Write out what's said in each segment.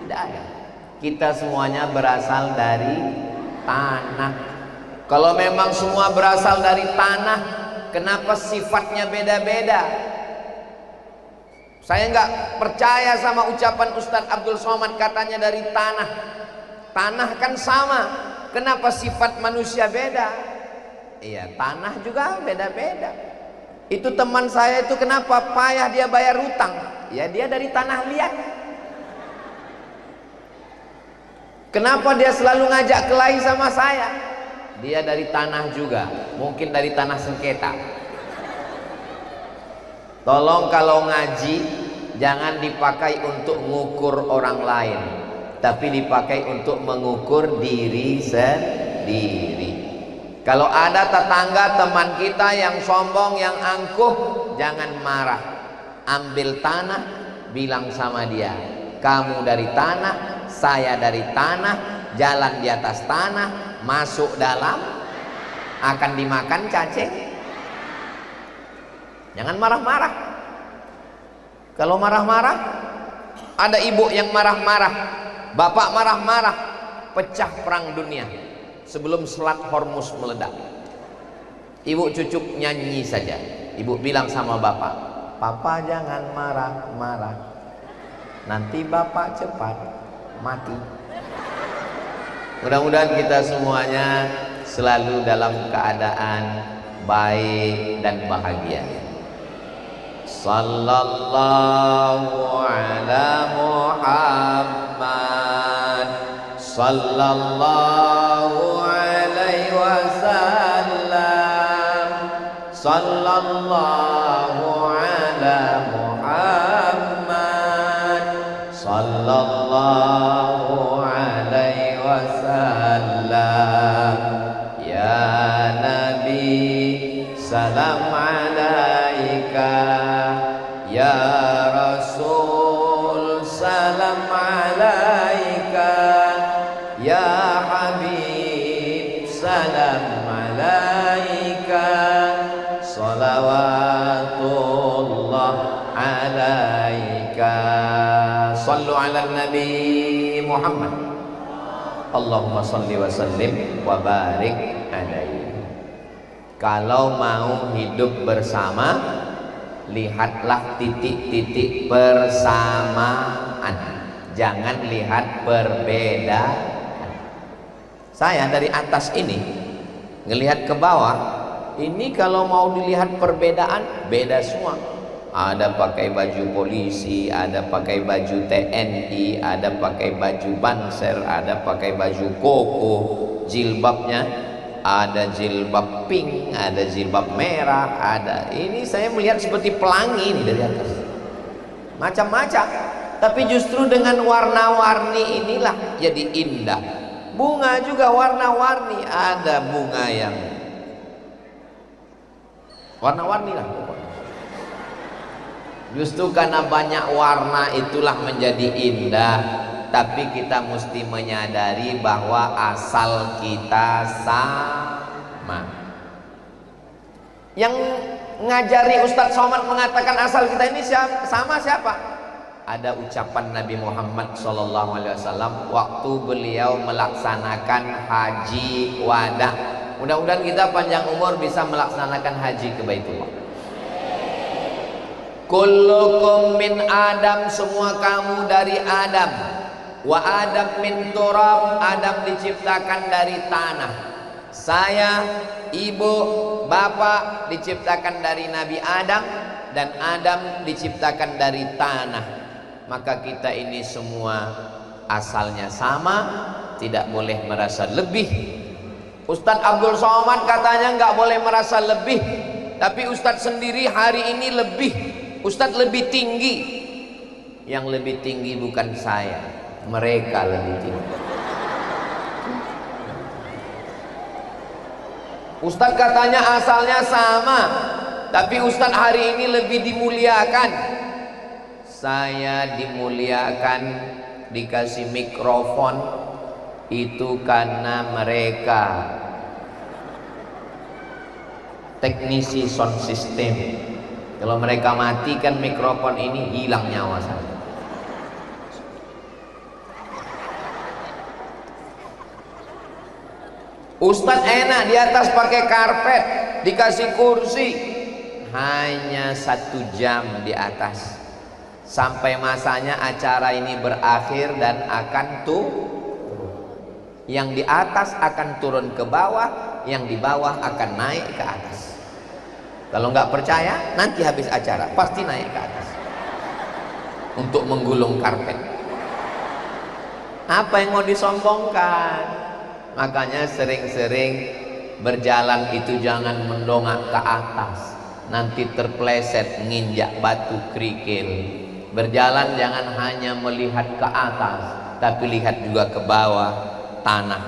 Tidak ada. Kita semuanya berasal dari tanah. Kalau memang semua berasal dari tanah, kenapa sifatnya beda-beda? Saya nggak percaya sama ucapan Ustadz Abdul Somad katanya dari tanah. Tanah kan sama, kenapa sifat manusia beda? Iya, tanah juga beda-beda. Itu teman saya itu kenapa payah dia bayar hutang? Ya dia dari tanah liat. Kenapa dia selalu ngajak kelahi sama saya? Dia dari tanah juga, mungkin dari tanah sengketa. Tolong kalau ngaji jangan dipakai untuk mengukur orang lain, tapi dipakai untuk mengukur diri sendiri. Kalau ada tetangga teman kita yang sombong, yang angkuh, jangan marah. Ambil tanah, bilang sama dia, kamu dari tanah, saya dari tanah, jalan di atas tanah, masuk dalam, akan dimakan cacing. Jangan marah-marah. Kalau marah-marah, ada ibu yang marah-marah, bapak marah-marah, pecah perang dunia sebelum Selat Hormuz meledak. Ibu cucuk nyanyi saja. Ibu bilang sama bapak, papa jangan marah-marah, nanti bapak cepat mati. Mudah-mudahan kita semuanya selalu dalam keadaan baik dan bahagia. Sallallahu ala Muhammad, sallallahu alaihi wasallam, sallallahu ala Muhammad, sallallahu alaihi wasallam. Ya Nabi, salam alaika. Ya Rasul, salam alaika. Ya Habib, salam alaika. Salawatullah alaika. Sallu ala Nabi Muhammad. Allahumma salli wa sallim wa barik alaihi. Kalau mau hidup bersama, lihatlah titik-titik persamaan, jangan lihat perbedaan. Saya dari atas ini ngelihat ke bawah, ini kalau mau dilihat perbedaan, beda semua. Ada pakai baju polisi, ada pakai baju TNI, ada pakai baju Banser, ada pakai baju koko, jilbabnya ada jilbab pink, ada jilbab merah, ada ini saya melihat seperti pelangi ini dari atas, macam-macam. Tapi justru dengan warna-warni inilah jadi indah. Bunga juga warna-warni, ada bunga yang warna-warni lah. Justru karena banyak warna itulah menjadi indah. Tapi kita mesti menyadari bahwa asal kita sama. Yang ngajari Ustadz Somad mengatakan asal kita ini sama siapa? Ada ucapan Nabi Muhammad SAW waktu beliau melaksanakan haji wada. Mudah-mudahan kita panjang umur bisa melaksanakan haji ke Baitullah. Kullukum min Adam, semua kamu dari Adam. Wa Adam min turab, Adam diciptakan dari tanah. Saya, ibu, bapak diciptakan dari Nabi Adam, dan Adam diciptakan dari tanah. Maka kita ini semua asalnya sama, tidak boleh merasa lebih. Ustadz Abdul Somad katanya nggak boleh merasa lebih, tapi Ustadz sendiri hari ini lebih. Ustadz lebih tinggi. Yang lebih tinggi bukan saya, mereka lebih tinggi. Ustadz katanya asalnya sama, tapi Ustadz hari ini lebih dimuliakan. Saya dimuliakan, dikasih mikrofon, itu karena mereka teknisi sound system. Kalau mereka matikan mikrofon ini, hilang nyawa saya. Ustadz enak di atas pakai karpet, dikasih kursi, hanya 1 jam di atas, sampai masanya acara ini berakhir dan akan yang di atas akan turun ke bawah, yang di bawah akan naik ke atas. Kalau nggak percaya, nanti habis acara pasti naik ke atas untuk menggulung karpet. Apa yang mau disombongkan? Makanya sering-sering berjalan itu jangan mendongak ke atas, nanti terpleset nginjak batu kerikil. Berjalan jangan hanya melihat ke atas, tapi lihat juga ke bawah, tanah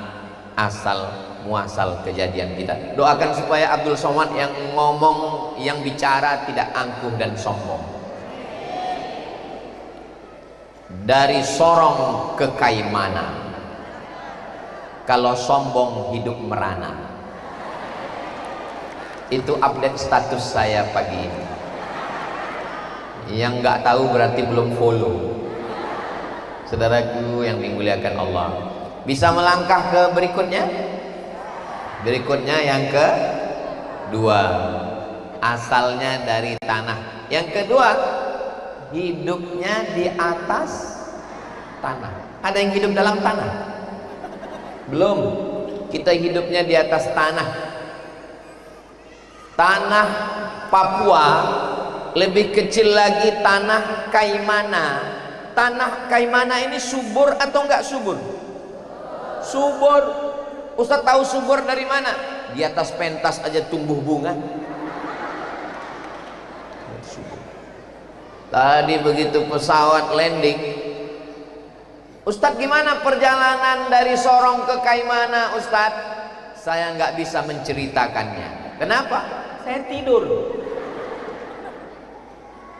asal muasal kejadian kita. Doakan supaya Abdul Somad yang ngomong, yang bicara tidak angkuh dan sombong. Dari Sorong ke Kaimana, kalau sombong hidup merana. Itu update status saya pagi ini. Yang nggak tahu berarti belum follow. Saudaraku yang dimuliakan Allah, bisa melangkah ke berikutnya. Berikutnya yang kedua, asalnya dari tanah. Yang kedua, hidupnya di atas tanah. Ada yang hidup dalam tanah? Belum. Kita hidupnya di atas tanah. Tanah Papua, lebih kecil lagi tanah Kaimana. Tanah Kaimana ini subur atau enggak subur? Subur. Ustaz tahu subur dari mana? Di atas pentas aja tumbuh bunga. Tadi begitu pesawat landing, Ustaz gimana perjalanan dari Sorong ke Kaimana Ustaz? Saya nggak bisa menceritakannya. Kenapa? Saya tidur.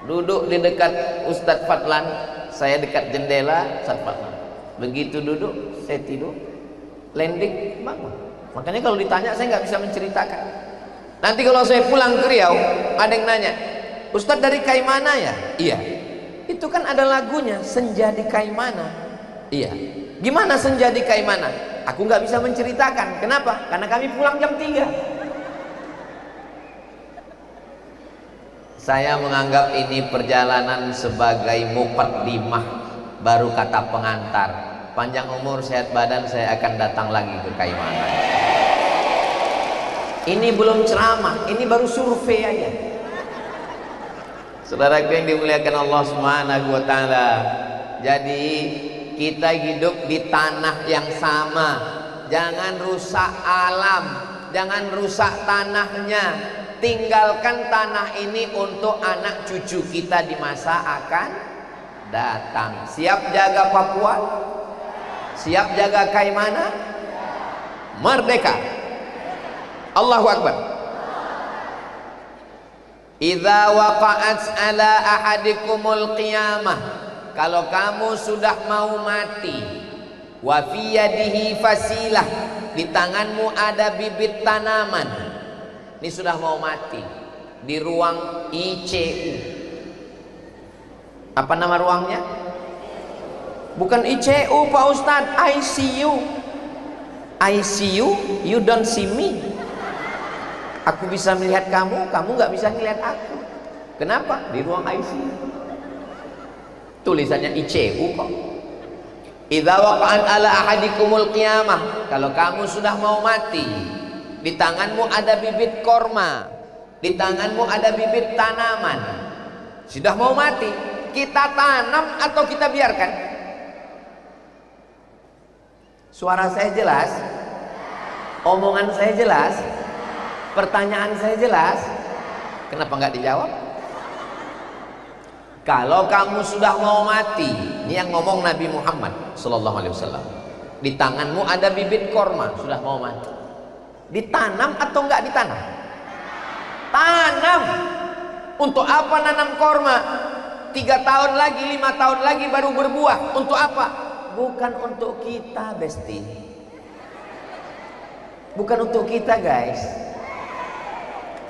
Duduk di dekat Ustadz Fadlan, saya dekat jendela Ustadz Fadlan. Begitu duduk, saya tidur. Landing, bangun. Makanya kalau ditanya saya nggak bisa menceritakan. Nanti kalau saya pulang ke Riau, ada yang nanya, Ustadz dari Kaimana ya? Iya. Itu kan ada lagunya, Senja di Kaimana. Iya. Gimana senja di Kaimana? Aku nggak bisa menceritakan. Kenapa? Karena kami pulang jam 3. Saya menganggap ini perjalanan sebagai muqaddimah, baru kata pengantar. Panjang umur sehat badan, saya akan datang lagi ke Kaimana. Ini belum ceramah, ini baru survei aja. Saudaraku yang dimuliakan Allah Subhanahu wa taala. Jadi kita hidup di tanah yang sama. Jangan rusak alam, jangan rusak tanahnya. Tinggalkan tanah ini untuk anak cucu kita di masa akan datang. Siap jaga Papua? Siap jaga Kaimana? Merdeka. Allahu Akbar. Idza waqa'at ala ahadikumul qiyamah, kalau kamu sudah mau mati, wa fi yadihi fasilah, di tanganmu ada bibit tanaman. Ini sudah mau mati, di ruang ICU. Apa nama ruangnya? Bukan ICU Pak Ustadz, ICU. ICU, you don't see me. Aku bisa melihat kamu, kamu nggak bisa melihat aku. Kenapa? Di ruang ICU. Tulisannya ICU kok. Idza waqa'an ala ahadikumul qiyamah, kalau kamu sudah mau mati, di tanganmu ada bibit korma, di tanganmu ada bibit tanaman. Sudah mau mati, kita tanam atau kita biarkan? Suara saya jelas? Omongan saya jelas? Pertanyaan saya jelas? Kenapa nggak dijawab? Kalau kamu sudah mau mati, ini yang ngomong Nabi Muhammad Sallallahu Alaihi Wasallam. Di tanganmu ada bibit korma, sudah mau mati. Ditanam atau nggak ditanam? Tanam. Untuk apa nanam korma? 3 tahun lagi, 5 tahun lagi baru berbuah. Untuk apa? Bukan untuk kita, Besti. Bukan untuk kita, guys.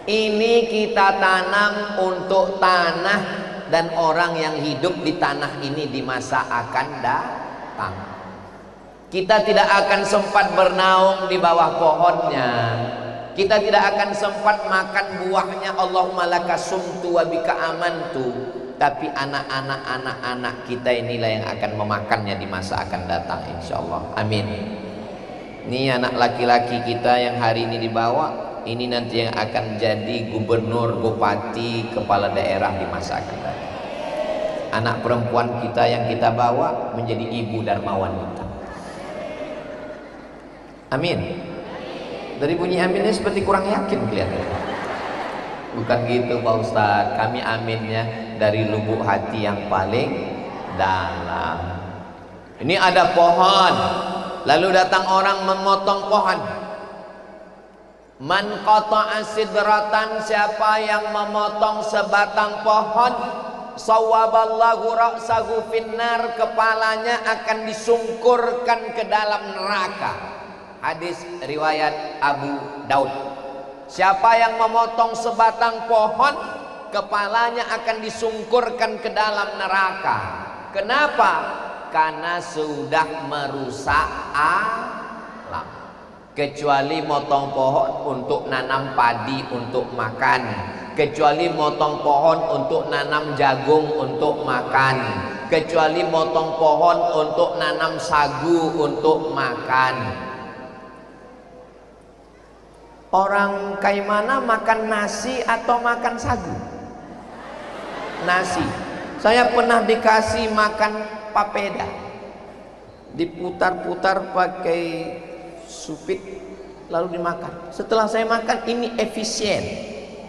Ini kita tanam untuk tanah dan orang yang hidup di tanah ini di masa akan datang. Kita tidak akan sempat bernaung di bawah pohonnya. Kita tidak akan sempat makan buahnya. Allahumma laka sumtu wa bika amantu. Tapi anak-anak kita inilah yang akan memakannya di masa akan datang, insyaallah. Amin. Ini anak laki-laki kita yang hari ini dibawa, ini nanti yang akan jadi gubernur, bupati, kepala daerah di masa akan datang. Anak perempuan kita yang kita bawa menjadi ibu darmawan kita. Amin. Dari bunyi aminnya seperti kurang yakin kelihatannya. Bukan gitu Pak Ustadz, kami aminnya dari lubuk hati yang paling dalam. Ini ada pohon, lalu datang orang memotong pohon. Man qata'a sidratan, siapa yang memotong sebatang pohon, sawaballahu ra'sahu finnar, kepalanya akan disungkurkan ke dalam neraka. Hadis riwayat Abu Daud. Siapa yang memotong sebatang pohon, kepalanya akan disungkurkan ke dalam neraka. Kenapa? Karena sudah merusak alam. Kecuali motong pohon untuk nanam padi untuk makan, kecuali motong pohon untuk nanam jagung untuk makan, kecuali motong pohon untuk nanam sagu untuk makan. Orang kayak mana makan nasi atau makan sagu? Nasi. Saya pernah dikasih makan papeda, diputar-putar pakai supit lalu dimakan. Setelah saya makan, ini efisien.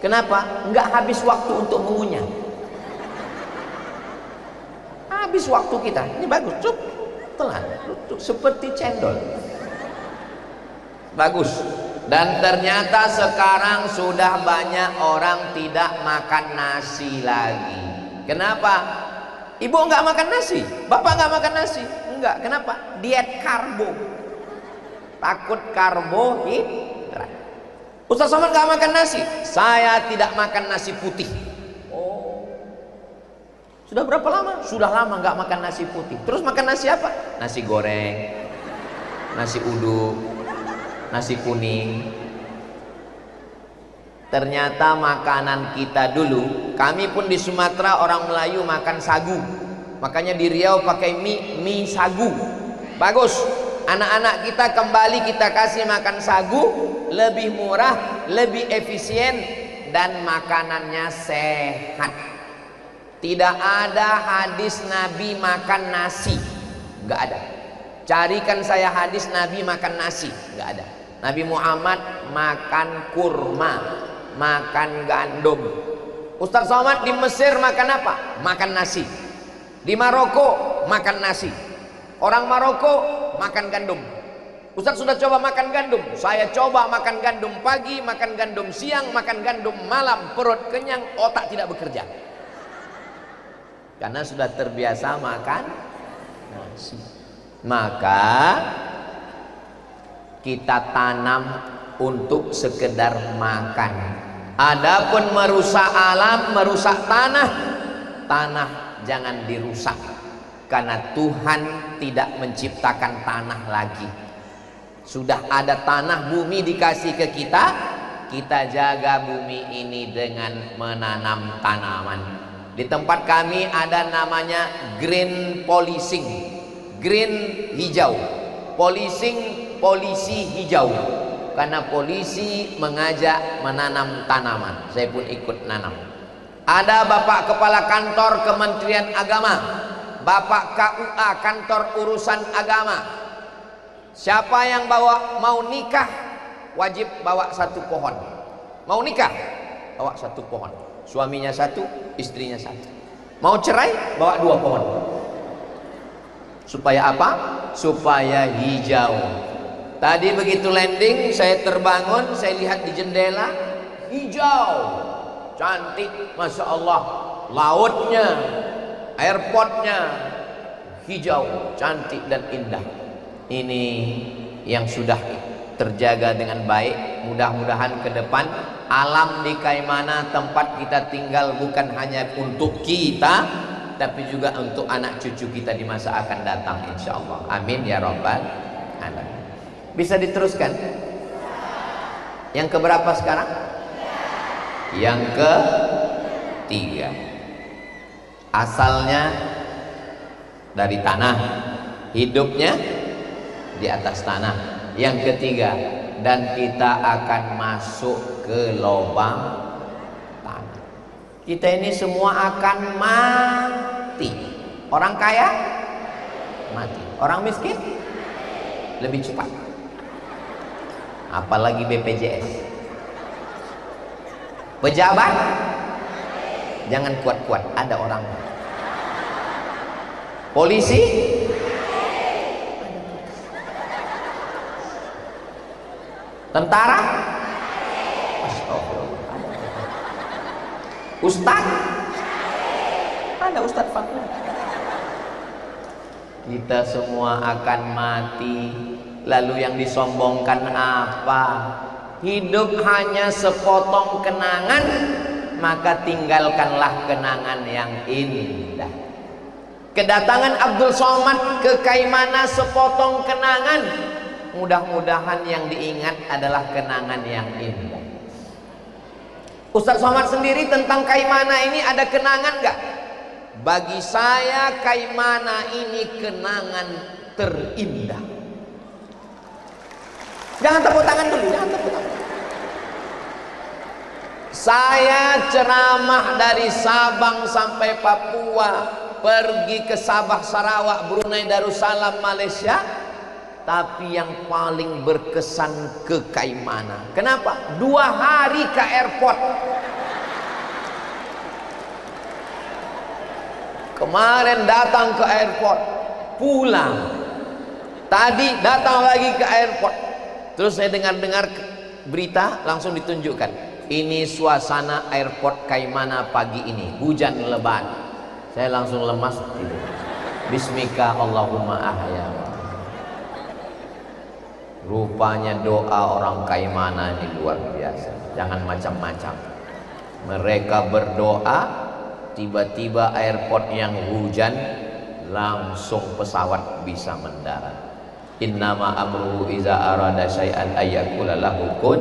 Kenapa? Enggak habis waktu untuk mengunyah. Habis waktu kita. Ini bagus, cup, telan, seperti cendol. Bagus. Dan ternyata sekarang sudah banyak orang tidak makan nasi lagi. Kenapa? Ibu enggak makan nasi, bapak enggak makan nasi. Enggak, kenapa? Diet karbo. Takut karbohidrat. Ustaz Somad enggak makan nasi. Saya tidak makan nasi putih. Oh. Sudah berapa lama? Sudah lama enggak makan nasi putih. Terus makan nasi apa? Nasi goreng, nasi uduk, nasi kuning. Ternyata makanan kita dulu, kami pun di Sumatera orang Melayu makan sagu. Makanya di Riau pakai mie sagu. Bagus. Anak-anak kita kembali kita kasih makan sagu, lebih murah, lebih efisien, dan makanannya sehat. Tidak ada hadis Nabi makan nasi. Enggak ada. Carikan saya hadis Nabi makan nasi. Enggak ada. Nabi Muhammad makan kurma, makan gandum. Ustaz Somad di Mesir makan apa? Makan nasi. Di Maroko makan nasi. Orang Maroko makan gandum. Ustaz sudah coba makan gandum? Saya coba makan gandum pagi, makan gandum siang, makan gandum malam. Perut kenyang, otak tidak bekerja. Karena sudah terbiasa makan nasi. Maka kita tanam untuk sekedar makan. Adapun merusak alam, merusak tanah, tanah jangan dirusak. Karena Tuhan tidak menciptakan tanah lagi. Sudah ada tanah, bumi dikasih ke kita. Kita jaga bumi ini dengan menanam tanaman. Di tempat kami ada namanya green policing. Green hijau, policing polisi hijau, karena polisi mengajak menanam tanaman. Saya pun ikut nanam. Ada Bapak Kepala Kantor Kementerian Agama, Bapak KUA Kantor Urusan Agama. Siapa yang mau nikah wajib bawa satu pohon. Mau nikah bawa satu pohon. Suaminya satu, istrinya satu. Mau cerai bawa dua pohon. Supaya apa? Supaya hijau. Tadi begitu landing, saya terbangun, saya lihat di jendela, hijau, cantik, Masya Allah. Lautnya, airportnya, hijau, cantik dan indah. Ini yang sudah terjaga dengan baik. Mudah-mudahan ke depan alam di Kaimana tempat kita tinggal bukan hanya untuk kita, tapi juga untuk anak cucu kita di masa akan datang, insya Allah. Amin ya Rabbal. Adam. Bisa diteruskan? Yang keberapa sekarang? Yang ketiga. Asalnya dari tanah, hidupnya di atas tanah. Yang ketiga, dan kita akan masuk ke lubang tanah. Kita ini semua akan mati. Orang kaya mati, orang miskin lebih cepat. Apalagi BPJS. Pejabat jangan kuat-kuat, ada orang. Polisi tentara, astagfirullah. Ustaz, ada Ustaz Fakir. Kita semua akan mati. Lalu yang disombongkan apa? Hidup hanya sepotong kenangan, maka tinggalkanlah kenangan yang indah. Kedatangan Abdul Somad ke Kaimana sepotong kenangan. Mudah-mudahan yang diingat adalah kenangan yang indah. Ustaz Somad sendiri tentang Kaimana ini ada kenangan enggak? Bagi saya Kaimana ini kenangan terindah. Jangan tepuk tangan dulu, jangan tepuk tangan. Saya ceramah dari Sabang sampai Papua, pergi ke Sabah, Sarawak, Brunei Darussalam, Malaysia. Tapi yang paling berkesan ke Kaimana. Kenapa? 2 hari ke airport. Kemarin datang ke airport, pulang. Tadi datang lagi ke airport. Terus saya dengar-dengar berita, langsung ditunjukkan. Ini suasana airport Kaimana pagi ini, hujan lebat. Saya langsung lemas tidur. Bismika Allahumma ahya. Rupanya doa orang Kaimana ini luar biasa. Jangan macam-macam. Mereka berdoa, tiba-tiba airport yang hujan, langsung pesawat bisa mendarat. Innama amruhu iza arada syai'an ayyakula lahu kun.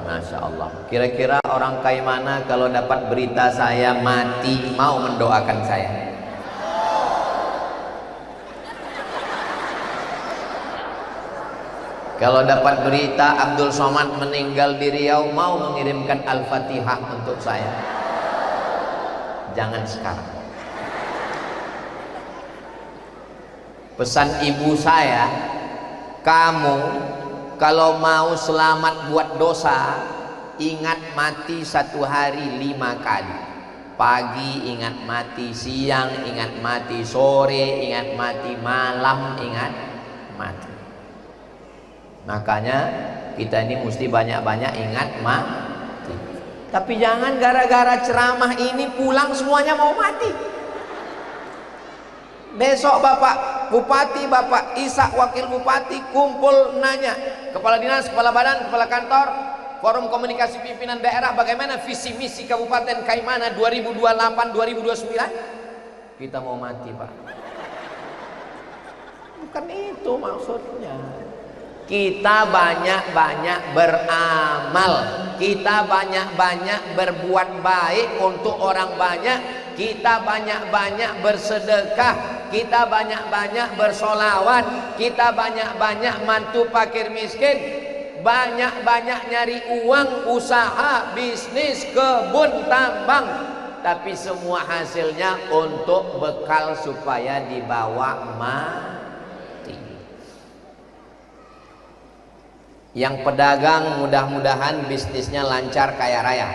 Masya Allah. Kira-kira orang Kaimana kalau dapat berita saya mati, mau mendoakan saya? Kalau dapat berita Abdul Somad meninggal di Riau, mau mengirimkan Al-Fatihah untuk saya? Jangan sekarang. Pesan ibu saya, kamu kalau mau selamat buat dosa, ingat mati 1 hari 5 kali. Pagi ingat mati, siang ingat mati, sore ingat mati, malam ingat mati. Makanya kita ini mesti banyak-banyak ingat mati. Tapi jangan gara-gara ceramah ini pulang semuanya mau mati. Besok Bapak Bupati, Bapak Isa Wakil Bupati kumpul nanya, Kepala Dinas, Kepala Badan, Kepala Kantor, Forum Komunikasi Pimpinan Daerah, bagaimana visi misi Kabupaten Kaimana 2028-2029? Kita mau mati, Pak. Bukan itu maksudnya. Kita banyak-banyak beramal, kita banyak-banyak berbuat baik untuk orang banyak, kita banyak-banyak bersedekah, kita banyak-banyak bersolawat, kita banyak-banyak mantu fakir miskin, banyak-banyak nyari uang, usaha, bisnis, kebun, tambang, tapi semua hasilnya untuk bekal supaya dibawa mati. Yang pedagang mudah-mudahan bisnisnya lancar kaya raya.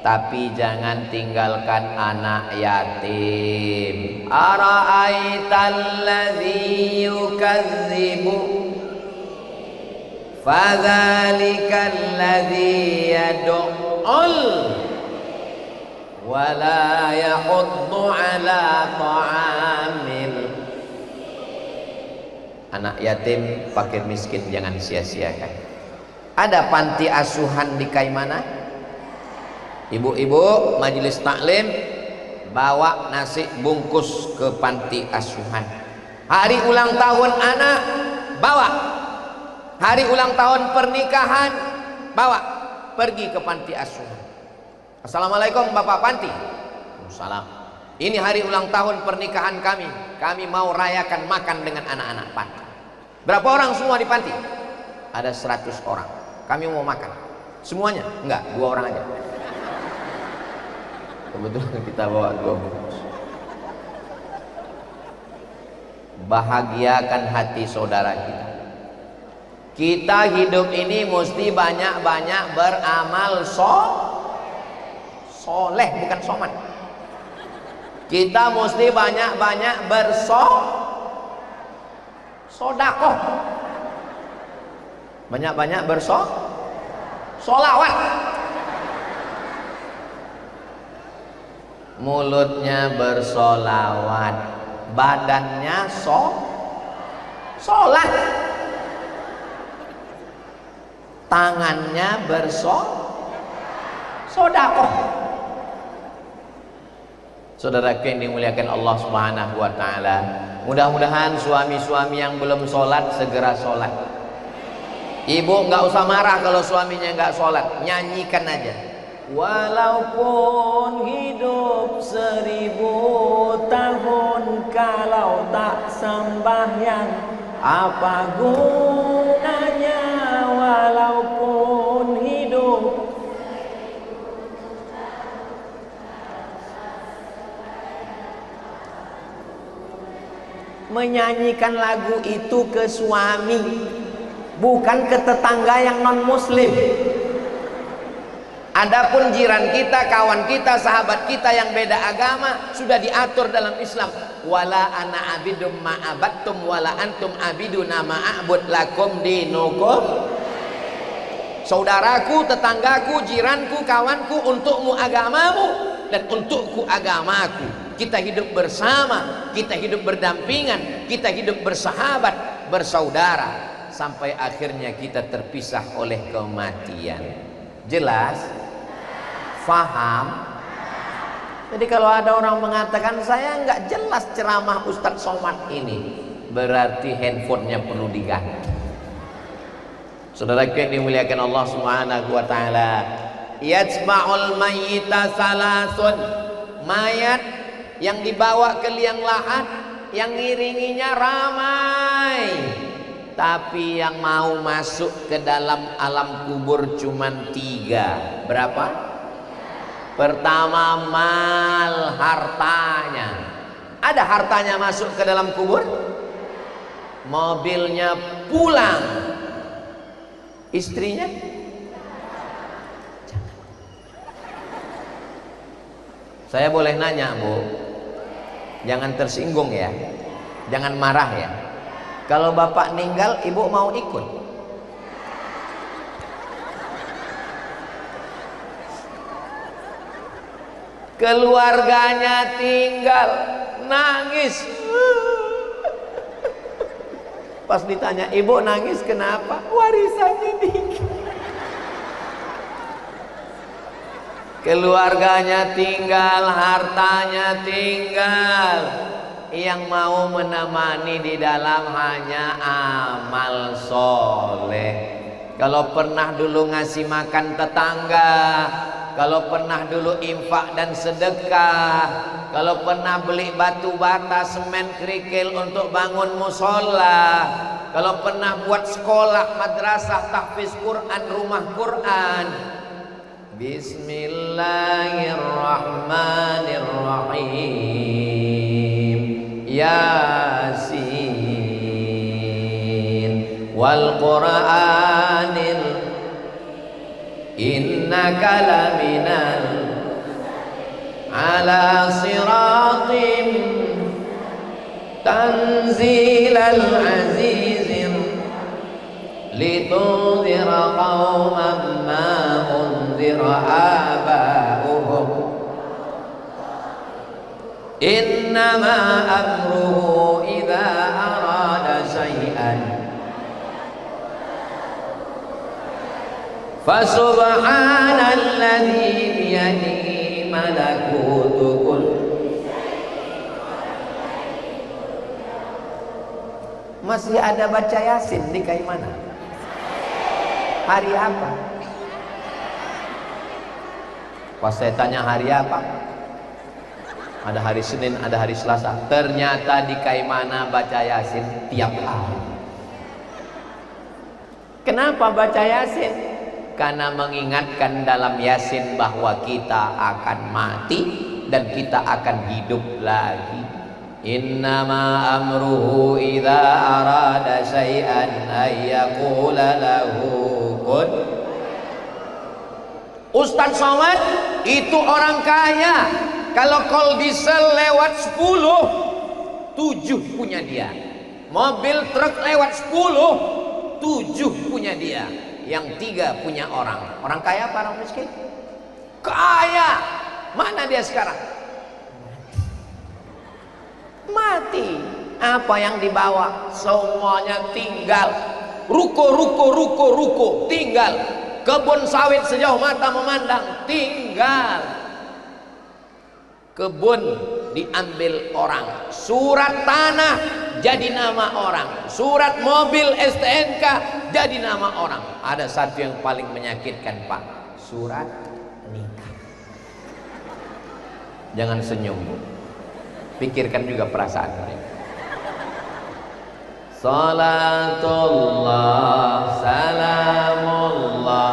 Tapi jangan tinggalkan anak yatim. Ara'aital ladzi yukadzibu fadzalikal ladzi yad'ul wa la yahuddu ala ta'amil. Anak yatim, fakir miskin jangan sia-siakan. Ada panti asuhan di Kaimana. Ibu-ibu majelis taklim bawa nasi bungkus ke panti asuhan. Hari ulang tahun anak, bawa. Hari ulang tahun pernikahan, bawa. Pergi ke panti asuhan. Assalamualaikum Bapak Panti. Waalaikumsalam. Ini hari ulang tahun pernikahan kami. Kami mau rayakan makan dengan anak-anak panti. Berapa orang semua di panti? Ada 100 orang. Kami mau makan. Semuanya? Enggak, 2 orang aja. Kebetulan kita bawa 2 bungkus. Bahagiakan hati saudara kita. Kita hidup ini mesti banyak-banyak beramal soleh, bukan soman. Kita mesti banyak-banyak bersodakoh, banyak-banyak solawat. Mulutnya bersolawat, badannya sholat, tangannya bersodakoh. Saudaraku yang dimuliakan Allah Subhanahu wa ta'ala, mudah-mudahan suami-suami yang belum sholat segera sholat. Ibu nggak usah marah kalau suaminya nggak sholat, nyanyikan aja. Walaupun hidup 1000 tahun, kalau tak sembahyang apa gunanya? Walaupun hidup, menyanyikan lagu itu ke suami, bukan ke tetangga yang non muslim. Adapun jiran kita, kawan kita, sahabat kita yang beda agama sudah diatur dalam Islam. Wala ana abidum ma'abattum wala antum abiduna ma'abud lakum dinukum. Saudaraku, tetanggaku, jiranku, kawanku, untukmu agamamu dan untukku agamaku. Kita hidup bersama, kita hidup berdampingan, kita hidup bersahabat, bersaudara sampai akhirnya kita terpisah oleh kematian. Jelas? Faham? Jadi kalau ada orang mengatakan saya nggak jelas ceramah Ustadz Somad ini, berarti handphonenya perlu diganti. Saudara yang dimuliakan Allah Subhanahu wa ta'ala, yajma'ul mayyita salasun, mayat yang dibawa ke liang lahat, yang ngiringinya ramai, tapi yang mau masuk ke dalam alam kubur cuman 3. Berapa? Pertama, mal, hartanya. Ada hartanya masuk ke dalam kubur, mobilnya pulang, istrinya jangan. Saya boleh nanya Bu, jangan tersinggung ya, jangan marah ya. Kalau bapak meninggal, ibu mau ikut? Keluarganya tinggal, nangis. Pas ditanya, ibu nangis kenapa? Warisannya dikit. Keluarganya tinggal, hartanya tinggal. Yang mau menemani di dalam hanya amal soleh. Kalau pernah dulu ngasih makan tetangga, kalau pernah dulu infak dan sedekah, kalau pernah beli batu bata, semen, kerikil untuk bangun musola, kalau pernah buat sekolah, madrasah, tahfiz Quran, rumah Quran. Bismillahirrahmanirrahim. Yasin wal Qur'anil innaka laminal ala siratim tanzilal azizim litunzira qauman ma unzira aba'uhum innama amruhu idza arada syai'an fasubhanalladzi biyadihi malakutu kulli Masih ada baca Yasin di Kaimana? Hari apa? Pas saya tanya hari apa, ada hari Senin, ada hari Selasa. Ternyata di Kaimana baca Yasin tiap hari. Kenapa baca Yasin? Karena mengingatkan dalam Yasin bahwa kita akan mati dan kita akan hidup lagi. Innama amruhu idza arada syai'an ay yaqula lahu kun. Ustaz Somad itu orang kaya. Kalau call diesel lewat 10, 7 punya dia. Mobil truk lewat 10, 7 punya dia. Yang 3 punya orang. Orang kaya apa orang miskin? Kaya. Mana dia sekarang? Mati. Apa yang dibawa? Semuanya tinggal. Ruko tinggal. Kebun sawit sejauh mata memandang tinggal. Kebun diambil orang. Surat tanah jadi nama orang. Surat mobil STNK jadi nama orang. Ada satu yang paling menyakitkan, Pak. Surat nikah. Jangan senyum, Bu. Pikirkan juga perasaan mereka. Salatullah salamullah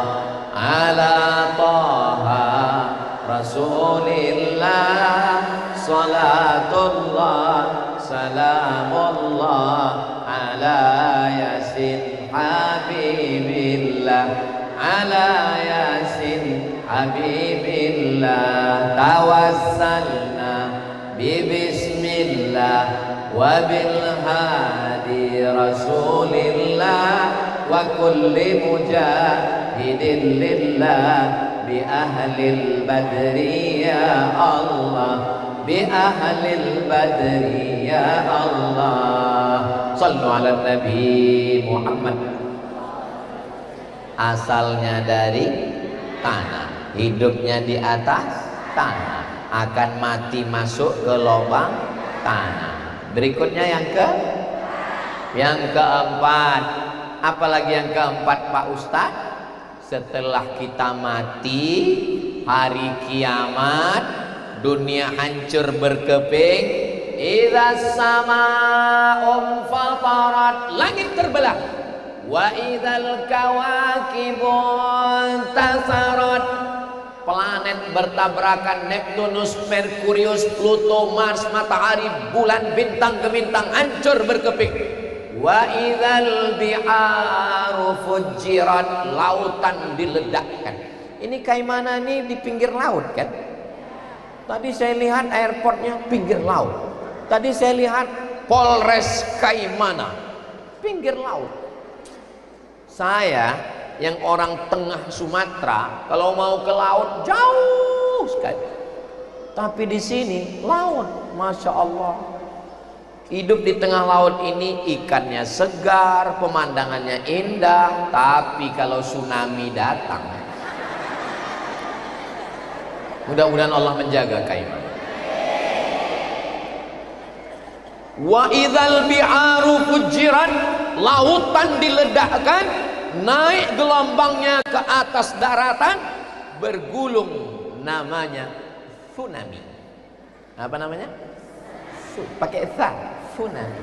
ala taha rasulillah. Salatullah salamullah ala yasin habibillah. Ala yasin habibillah. Tawassalna bismillah wa bil hadi rasulillah wa kulli mujahidin lillah bi ahlil badri ya Allah, bi ahlil badri ya Allah. Sallu ala Nabi Muhammad. Asalnya dari tanah, hidupnya di atas tanah, akan mati masuk ke lubang tanah. Berikutnya yang keempat. Apalagi yang keempat, Pak Ustadz? Setelah kita mati, hari kiamat, dunia hancur berkeping, idza sama'un fatarat, langit terbelah, wa idzal kawakibun tasarat, planet bertabrakan, Neptunus, Merkurius, Pluto, Mars, matahari, bulan, bintang ke bintang hancur berkeping. Wa idzal bi'aru fujirat, lautan diledakkan. Ini Kaimana nih di pinggir laut kan? Tadi saya lihat airportnya pinggir laut. Tadi saya lihat Polres Kaimana pinggir laut. Saya yang orang tengah Sumatera, kalau mau ke laut jauh sekali. Tapi di sini laut, masya Allah. Hidup di tengah laut ini, ikannya segar, pemandangannya indah. Tapi kalau tsunami datang, mudah-mudahan Allah menjaga Kaimana. Wa idzal bi'aru fujirat, lautan diledakkan, naik gelombangnya ke atas daratan, bergulung, namanya tsunami. Apa namanya? Pakai tha, tsunami.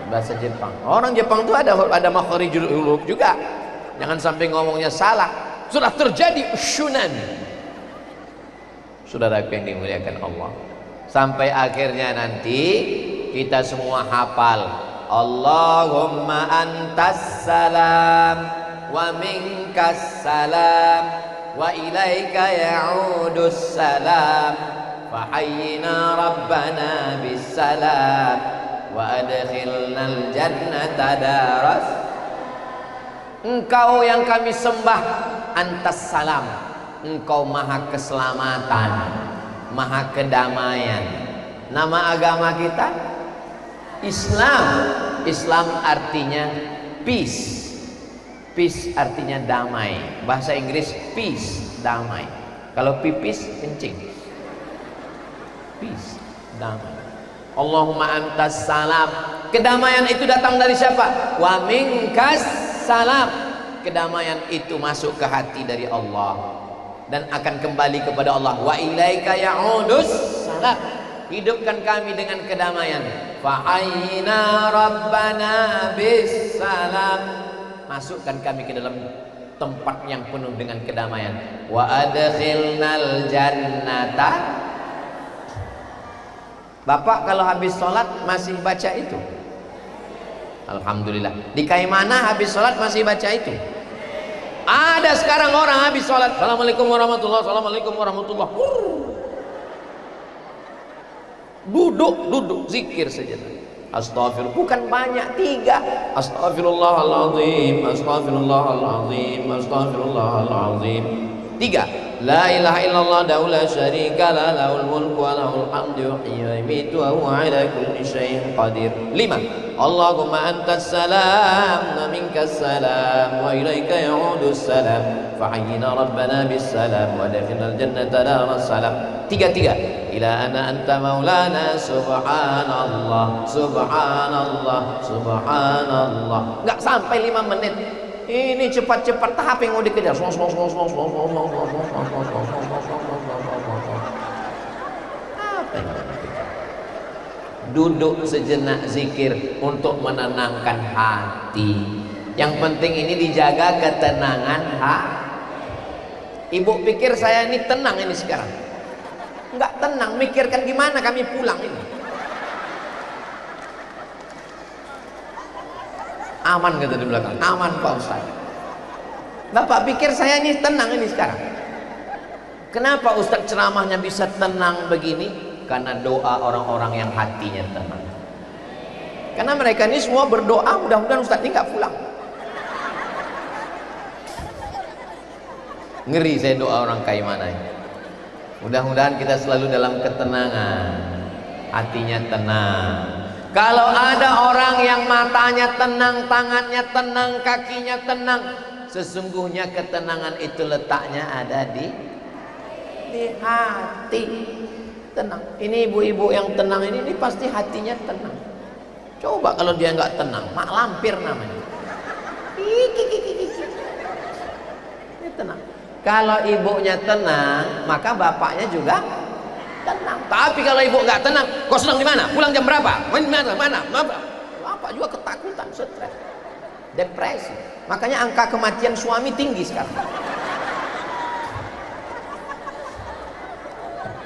Bahasa Jepang. Orang Jepang itu ada makharijul huruf juga. Jangan sampai ngomongnya salah. Sudah terjadi tsunami. Saudara yang dimuliakan Allah. Sampai akhirnya nanti kita semua hafal Allahumma antas salam wa minkas salam wa ilaika ya'udus salam fahayyina rabbana bis salam wa adkhilnal jannata daras. Engkau yang kami sembah, antas salam, engkau maha keselamatan, maha kedamaian. Nama agama kita Islam. Islam artinya peace. Peace artinya damai. Bahasa Inggris peace, damai. Kalau pipis, kencing. Peace, damai. Allahumma antas salam. Kedamaian itu datang dari siapa? Wa minkas salam. Kedamaian itu masuk ke hati dari Allah dan akan kembali kepada Allah. Wa ilaika ya'udus salam. Hidupkan kami dengan kedamaian. Fa'ayna rabbana bis salam. Masukkan kami ke dalam tempat yang penuh dengan kedamaian. Wa adkhilnal jannata. Bapak kalau habis sholat masih baca itu? Alhamdulillah. Di Kaimana habis sholat masih baca itu? Ada sekarang orang habis sholat, Assalamualaikum warahmatullahi wabarakatuh, Assalamualaikum warahmatullahi wabarakatuh. Duduk zikir saja. Astaghfirullah, bukan banyak, 3. Astaghfirullahaladzim, astaghfirullahaladzim, astaghfirullahaladzim. 3. La ilaha illallah la syarika la lahul mulku wa lahul hamdu yuhyi wa yumiitu wa huwa ala kulli syai'in qadir. 5. Allahumma antas salam wa minkas salam wa ilaika ya'udus salam fahayyina rabbana bis salam wa adkhilnal jannata daras salam. 3. Ila ana anta maulana subhanallah subhanallah subhanallah. Enggak sampai 5 menit. Ini cepat-cepat tahap yang mau dikejar. Duduk sejenak zikir untuk menenangkan hati. Yang penting ini dijaga ketenangan hati. Ibu pikir saya ini tenang ini sekarang? Enggak tenang, mikirkan gimana kami pulang ini. Aman kata di belakang, aman Pak Ustaz. Bapak pikir saya ini tenang ini sekarang? Kenapa Ustaz ceramahnya bisa tenang begini? Karena doa orang-orang yang hatinya tenang. Karena mereka ini semua berdoa, mudah-mudahan Ustaz ini nggak pulang. Ngeri saya doa orang Kaimana ini. Mudah-mudahan kita selalu dalam ketenangan, hatinya tenang. Kalau ada orang yang matanya tenang, tangannya tenang, kakinya tenang, sesungguhnya ketenangan itu letaknya ada di hati. Tenang. Ini ibu-ibu yang tenang ini pasti hatinya tenang. Coba kalau dia nggak tenang, mak lampir namanya. Ini tenang. Kalau ibunya tenang, maka bapaknya juga tenang. Tapi kalau ibu nggak tenang, kau sedang di mana? Pulang jam berapa? Mana? Bapak juga ketakutan, stres, depresi. Makanya angka kematian suami tinggi sekarang.